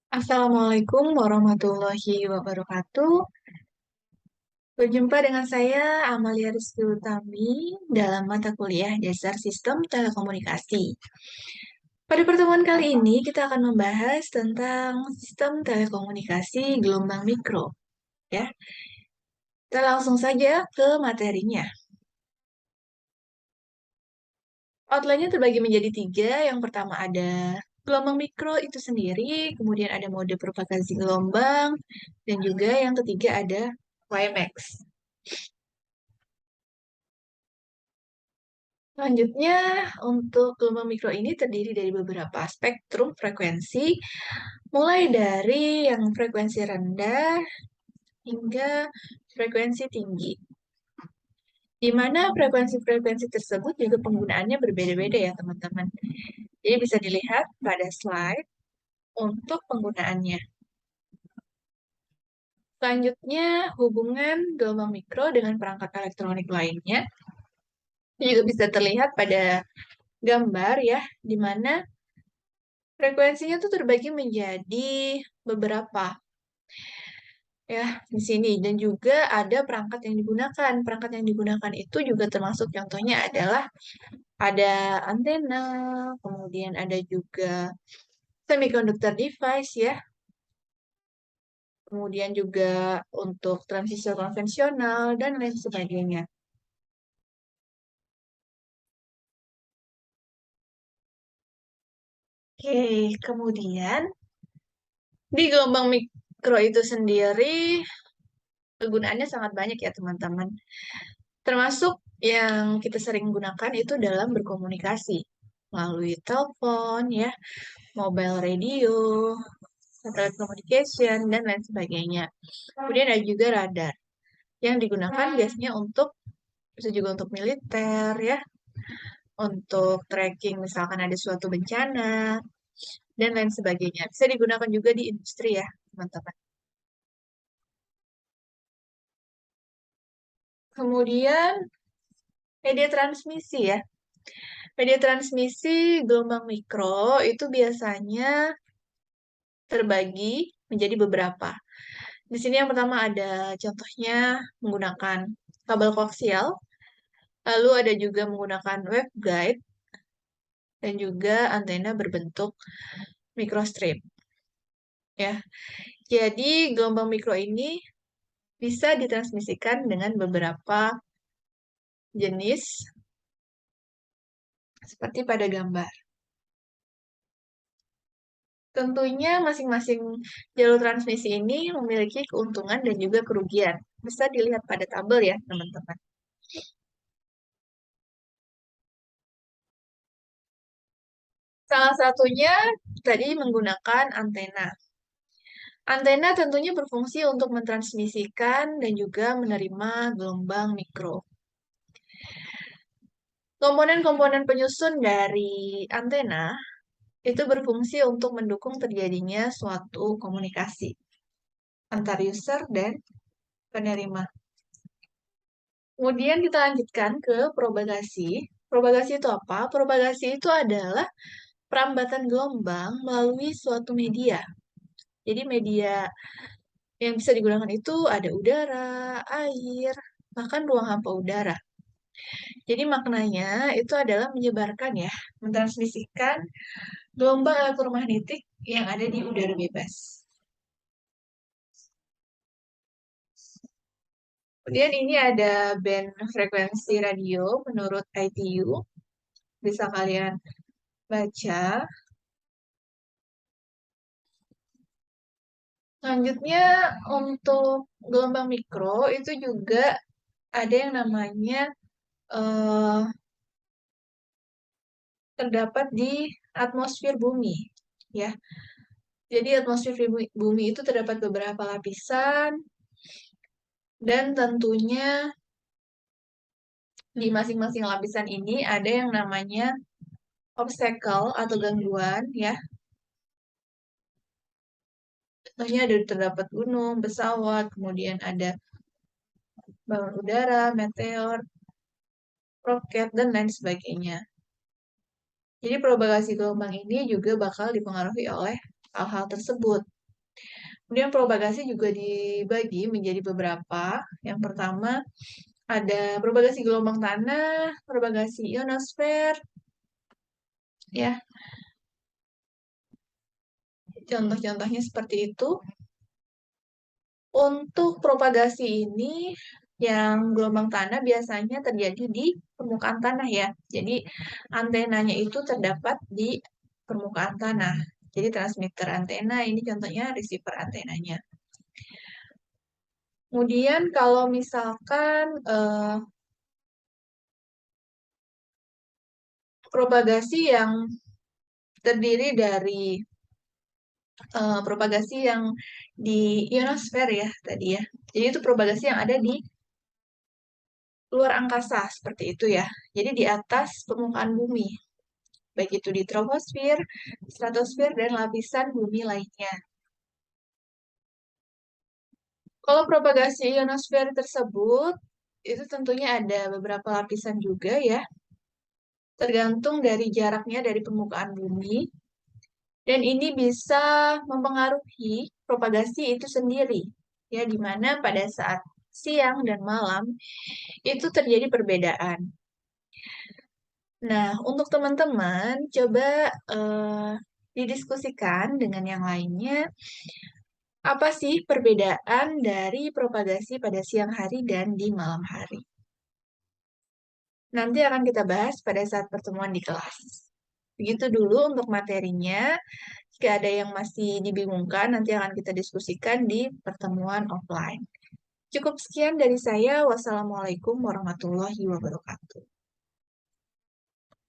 Assalamualaikum warahmatullahi wabarakatuh. Berjumpa dengan saya, Amalia Rizky Utami, dalam mata kuliah Dasar Sistem Telekomunikasi. Pada pertemuan kali ini, kita akan membahas tentang sistem telekomunikasi gelombang mikro. Ya, kita langsung saja ke materinya. Outline-nya terbagi menjadi tiga. Yang pertama ada gelombang mikro itu sendiri, kemudian ada mode propagasi gelombang, dan juga yang ketiga ada WiMAX. Selanjutnya, untuk gelombang mikro ini terdiri dari beberapa spektrum frekuensi, mulai dari yang frekuensi rendah hingga frekuensi tinggi. Di mana frekuensi-frekuensi tersebut juga penggunaannya berbeda-beda ya, teman-teman. Jadi bisa dilihat pada slide untuk penggunaannya. Selanjutnya, hubungan gelombang mikro dengan perangkat elektronik lainnya juga bisa terlihat pada gambar ya, di mana frekuensinya tuh terbagi menjadi beberapa ya di sini, dan juga ada perangkat yang digunakan. Perangkat yang digunakan itu juga termasuk contohnya adalah ada antena, kemudian ada juga semiconductor device ya, kemudian juga untuk transistor konvensional dan lain sebagainya. Oke, kemudian di gelombang mikro itu sendiri kegunaannya sangat banyak ya teman-teman. Termasuk yang kita sering gunakan itu dalam berkomunikasi melalui telepon ya, mobile radio, satellite communication, dan lain sebagainya. Kemudian ada juga radar yang digunakan biasanya untuk bisa juga untuk militer ya, untuk tracking misalkan ada suatu bencana dan lain sebagainya. Bisa digunakan juga di industri ya, teman-teman. Kemudian media transmisi ya. Media transmisi gelombang mikro itu biasanya terbagi menjadi beberapa. Di sini yang pertama ada contohnya menggunakan kabel koaksial, lalu ada juga menggunakan waveguide, dan juga antena berbentuk microstrip. Ya, jadi gelombang mikro ini bisa ditransmisikan dengan beberapa jenis seperti pada gambar. Tentunya masing-masing jalur transmisi ini memiliki keuntungan dan juga kerugian. Bisa dilihat pada tabel ya, teman-teman. Salah satunya tadi menggunakan antena. Antena tentunya berfungsi untuk mentransmisikan dan juga menerima gelombang mikro. Komponen-komponen penyusun dari antena itu berfungsi untuk mendukung terjadinya suatu komunikasi antar user dan penerima. Kemudian kita lanjutkan ke propagasi. Propagasi itu apa? Propagasi itu adalah perambatan gelombang melalui suatu media. Jadi media yang bisa digunakan itu ada udara, air, bahkan ruang hampa udara. Jadi maknanya itu adalah menyebarkan ya, mentransmisikan gelombang elektromagnetik yang ada di udara bebas. Kemudian ini ada band frekuensi radio menurut ITU. Bisa kalian baca. Selanjutnya untuk gelombang mikro itu juga ada yang namanya eh, terdapat di atmosfer bumi, ya. Jadi atmosfer bumi itu terdapat beberapa lapisan dan tentunya di masing-masing lapisan ini ada yang namanya obstacle atau gangguan, ya. Contohnya ada terdapat gunung, pesawat, kemudian ada balon udara, meteor, roket, dan lain sebagainya. Jadi propagasi gelombang ini juga bakal dipengaruhi oleh hal-hal tersebut. Kemudian propagasi juga dibagi menjadi beberapa. Yang pertama ada propagasi gelombang tanah, propagasi ionosfer, ya. Contoh-contohnya seperti itu. Untuk propagasi ini, yang gelombang tanah biasanya terjadi di permukaan tanah ya. Jadi antenanya itu terdapat di permukaan tanah. Jadi transmitter antena ini contohnya receiver antenanya. Kemudian kalau misalkan propagasi yang terdiri dari propagasi yang di ionosfer ya tadi ya. Jadi itu propagasi yang ada di luar angkasa seperti itu ya. Jadi di atas permukaan bumi, baik itu di troposfer, stratosfer, dan lapisan bumi lainnya. Kalau propagasi ionosfer tersebut, itu tentunya ada beberapa lapisan juga ya, tergantung dari jaraknya dari permukaan bumi, dan ini bisa mempengaruhi propagasi itu sendiri, ya, di mana pada saat siang dan malam itu terjadi perbedaan. Nah, untuk teman-teman, coba didiskusikan dengan yang lainnya, apa sih perbedaan dari propagasi pada siang hari dan di malam hari? Nanti akan kita bahas pada saat pertemuan di kelas. Begitu dulu untuk materinya. Jika ada yang masih dibingungkan, nanti akan kita diskusikan di pertemuan offline. Cukup sekian dari saya. Wassalamualaikum warahmatullahi wabarakatuh.